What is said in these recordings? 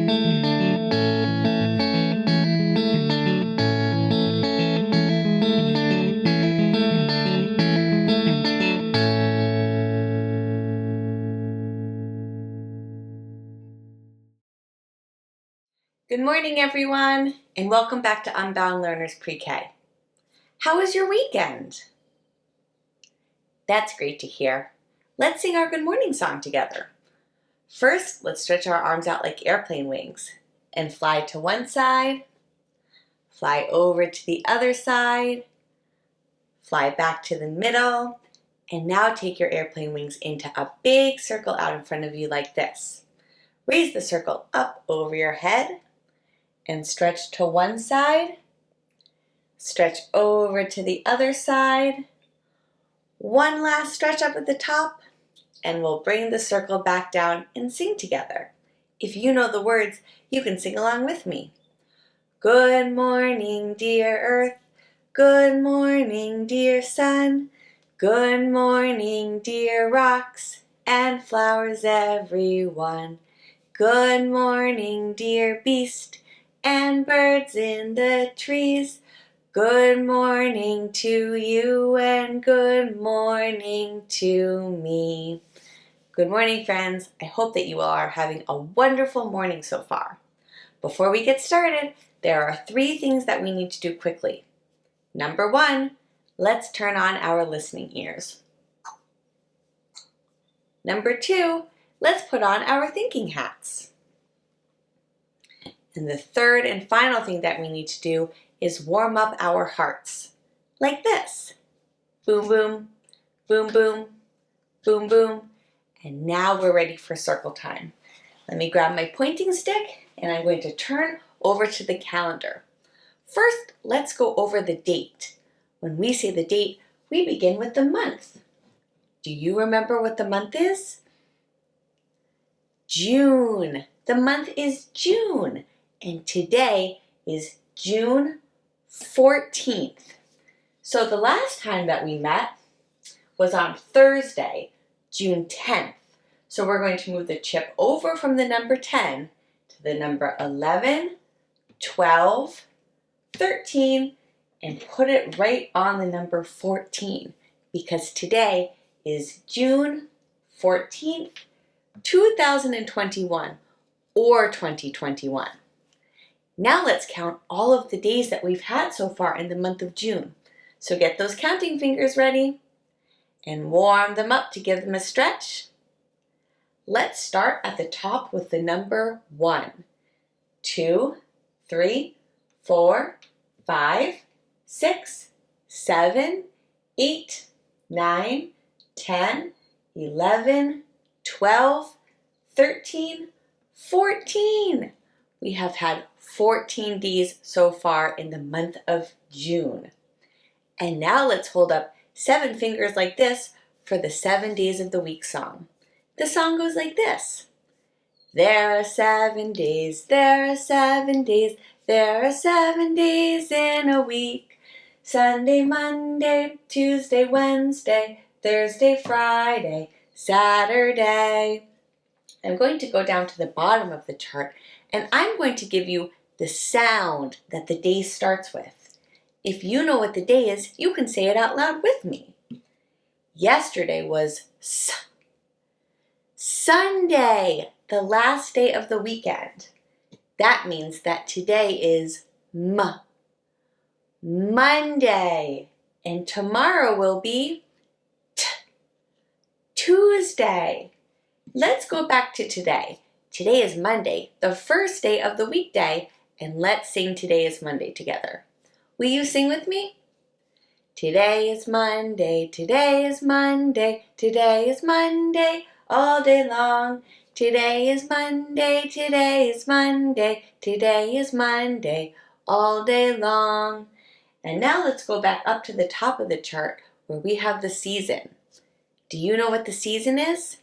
Good morning, everyone, and welcome back to Unbound Learners Pre-K. How was your weekend? That's great to hear. Let's sing our good morning song together. First, let's stretch our arms out like airplane wings and fly to one side, fly over to the other side, fly back to the middle, and now take your airplane wings into a big circle out in front of you like this. Raise the circle up over your head, and stretch to one side, stretch over to the other side. One last stretch up at the top, and we'll bring the circle back down and sing together. If you know the words, you can sing along with me. Good morning, dear earth. Good morning, dear sun. Good morning, dear rocks and flowers everyone. Good morning, dear beast and birds in the trees. Good morning to you and good morning to me. Good morning, friends. I hope that you all are having a wonderful morning so far. Before we get started, there are 3 things that we need to do quickly. Number 1, let's turn on our listening ears. Number 2, let's put on our thinking hats. And the third and final thing that we need to do is warm up our hearts, like this. Boom, boom, boom, boom, boom, boom. And now we're ready for circle time. Let me grab my pointing stick and I'm going to turn over to the calendar. First, let's go over the date. When we say the date, we begin with the month. Do you remember what the month is? June. The month is June. And today is June 14th. So the last time that we met was on Thursday, June 10th. So we're going to move the chip over from the number 10 to the number 11, 12, 13, and put it right on the number 14 because today is June 14th, 2021 or 2021. Now let's count all of the days that we've had so far in the month of June. So get those counting fingers ready and warm them up to give them a stretch. Let's start at the top with the number 1, 2, 3, 4, 5, 6, 7, 8, 9, 10, 11, 12, 13, 14. We have had 14 days so far in the month of June. And now let's hold up 7 fingers like this for the 7 days of the week song. The song goes like this. There are 7 days, there are 7 days, there are 7 days in a week. Sunday, Monday, Tuesday, Wednesday, Thursday, Friday, Saturday. I'm going to go down to the bottom of the chart and I'm going to give you the sound that the day starts with. If you know what the day is, you can say it out loud with me. Yesterday was Sunday, the last day of the weekend. That means that today is Monday, and tomorrow will be Tuesday. Let's go back to today. Today is Monday, the first day of the weekday, and let's sing Today is Monday together. Will you sing with me? Today is Monday, today is Monday, today is Monday, all day long. Today is Monday, today is Monday, today is Monday, all day long. And now let's go back up to the top of the chart where we have the season. Do you know what the season is?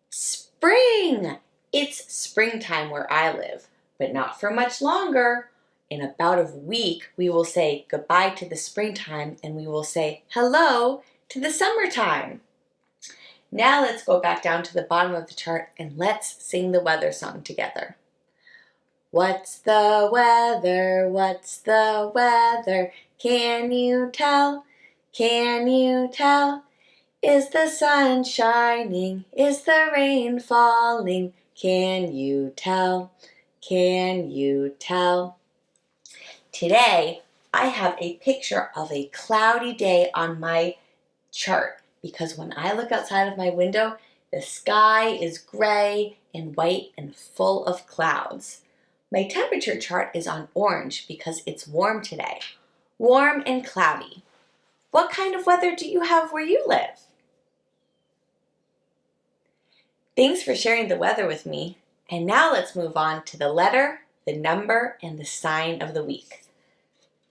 Spring! It's springtime where I live, but not for much longer. In about a week, we will say goodbye to the springtime and we will say hello to the summertime. Now let's go back down to the bottom of the chart and let's sing the weather song together. What's the weather? What's the weather? Can you tell? Can you tell? Is the sun shining? Is the rain falling? Can you tell? Can you tell? Today, I have a picture of a cloudy day on my chart because when I look outside of my window, the sky is gray and white and full of clouds. My temperature chart is on orange because it's warm today. Warm and cloudy. What kind of weather do you have where you live? Thanks for sharing the weather with me. And now let's move on to the letter, the number, and the sign of the week.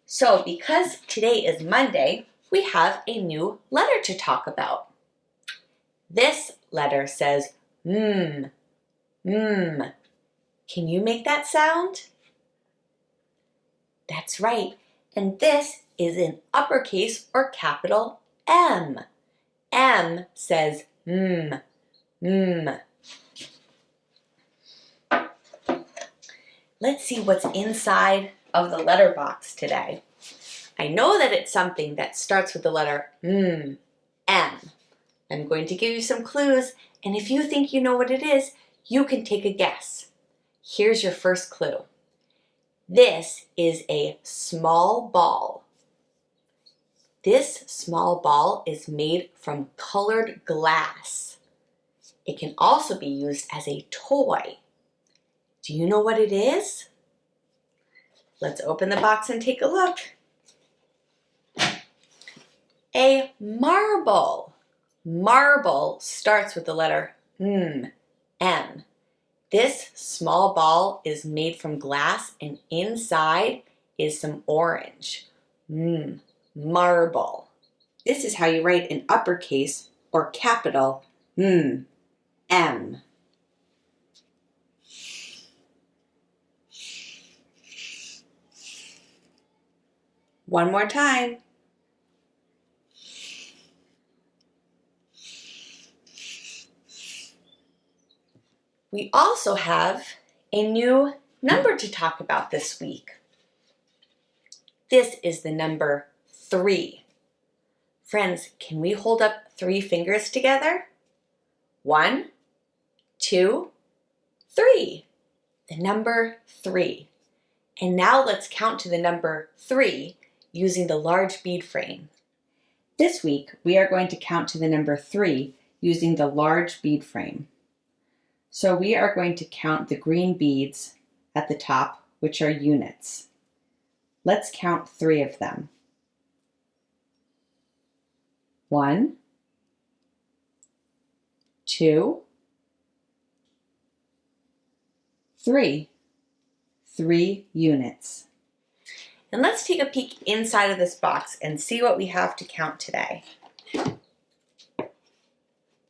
So because today is Monday, we have a new letter to talk about. This letter says mm. Mm. Can you make that sound? That's right. And this is in uppercase or capital M. M says mm. Mm. Let's see what's inside of the letter box today. I know that it's something that starts with the letter M. I'm going to give you some clues, and if you think you know what it is, you can take a guess. Here's your first clue. This is a small ball. This small ball is made from colored glass. It can also be used as a toy. Do you know what it is? Let's open the box and take a look. A marble. Marble starts with the letter M. This small ball is made from glass and inside is some orange. Marble. This is how you write in uppercase or capital M. One more time. We also have a new number to talk about this week. This is the number 3. Friends, can we hold up 3 fingers together? 1, 2, 3. The number 3. And now let's count to the number 3 using the large bead frame. This week, we are going to count to the number 3 using the large bead frame. So we are going to count the green beads at the top, which are units. Let's count 3 of them. 1, 2, 3. 3 units. And let's take a peek inside of this box and see what we have to count today.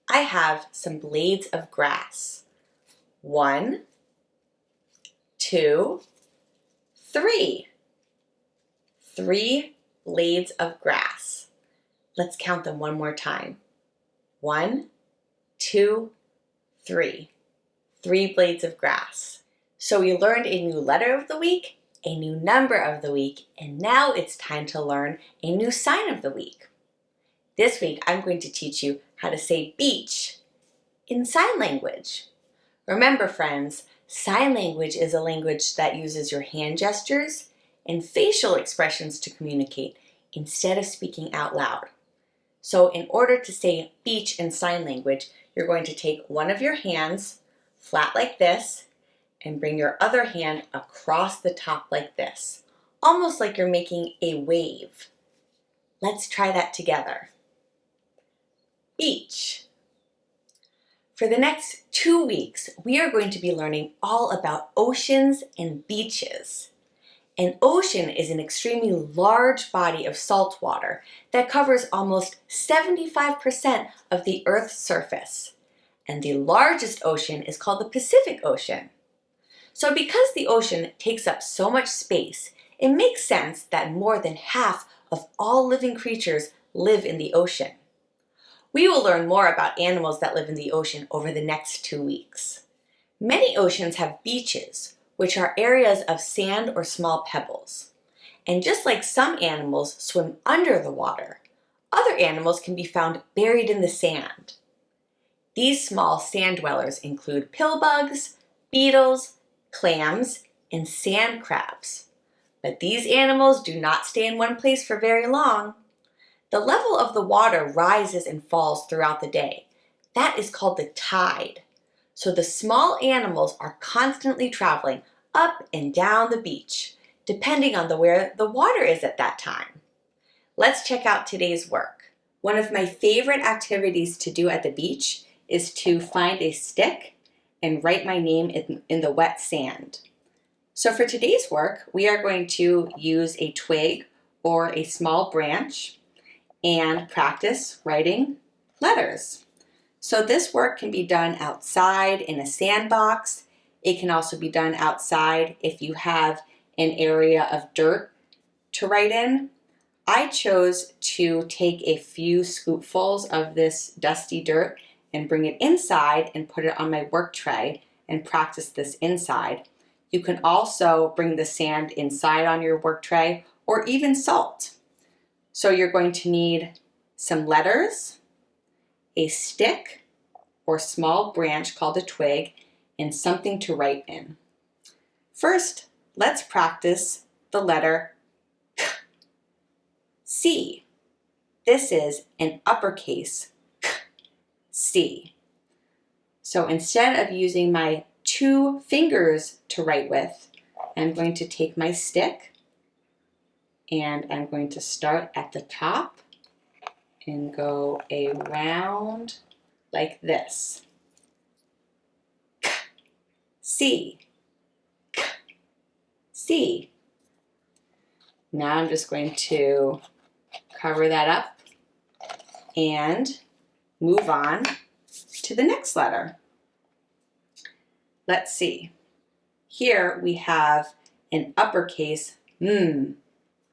I have some blades of grass. 1, 2, 3. 3 blades of grass. Let's count them one more time. 1, 2, 3. 3 blades of grass. So we learned a new letter of the week, a new number of the week, and now it's time to learn a new sign of the week. This week I'm going to teach you how to say beach in sign language. Remember, friends, sign language is a language that uses your hand gestures and facial expressions to communicate instead of speaking out loud. So in order to say beach in sign language, you're going to take one of your hands flat like this and bring your other hand across the top like this, almost like you're making a wave. Let's try that together. Beach. For the next 2 weeks, we are going to be learning all about oceans and beaches. An ocean is an extremely large body of salt water that covers almost 75% of the Earth's surface. And the largest ocean is called the Pacific Ocean. So because the ocean takes up so much space, it makes sense that more than half of all living creatures live in the ocean. We will learn more about animals that live in the ocean over the next 2 weeks. Many oceans have beaches, which are areas of sand or small pebbles. And just like some animals swim under the water, other animals can be found buried in the sand. These small sand dwellers include pillbugs, beetles, clams, and sand crabs. But these animals do not stay in one place for very long. The level of the water rises and falls throughout the day. That is called the tide. So the small animals are constantly traveling up and down the beach, depending on where the water is at that time. Let's check out today's work. One of my favorite activities to do at the beach is to find a stick and write my name in the wet sand. So for today's work, we are going to use a twig or a small branch and practice writing letters. So this work can be done outside in a sandbox. It can also be done outside if you have an area of dirt to write in. I chose to take a few scoopfuls of this dusty dirt and bring it inside and put it on my work tray and practice this inside. You can also bring the sand inside on your work tray or even salt. So you're going to need some letters, a stick or small branch called a twig, and something to write in. First, let's practice the letter K. C. This is an uppercase K, C. So instead of using my 2 fingers to write with, I'm going to take my stick and I'm going to start at the top and go around like this. K, C, K, C. Now I'm just going to cover that up and move on to the next letter. Let's see. Here we have an uppercase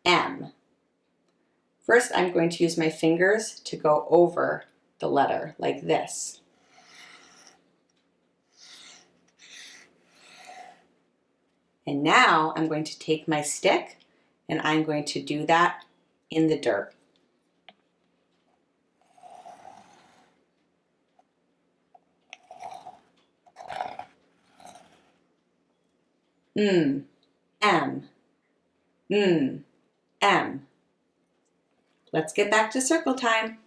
M. First, I'm going to use my fingers to go over the letter like this. And now I'm going to take my stick and I'm going to do that in the dirt. M. Let's get back to circle time.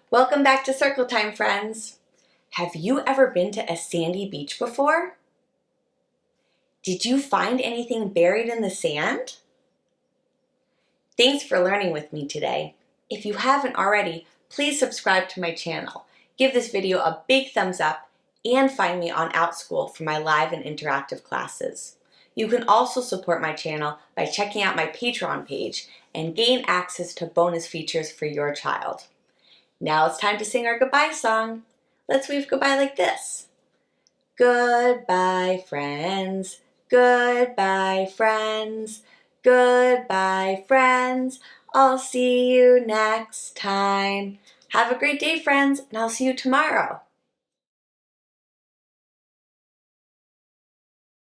Welcome back to circle time, friends. Have you ever been to a sandy beach before? Did you find anything buried in the sand? Thanks for learning with me today. If you haven't already, please subscribe to my channel. Give this video a big thumbs up and find me on OutSchool for my live and interactive classes. You can also support my channel by checking out my Patreon page and gain access to bonus features for your child. Now it's time to sing our goodbye song. Let's wave goodbye like this. Goodbye, friends. Goodbye, friends. Goodbye, friends. I'll see you next time. Have a great day, friends, and I'll see you tomorrow.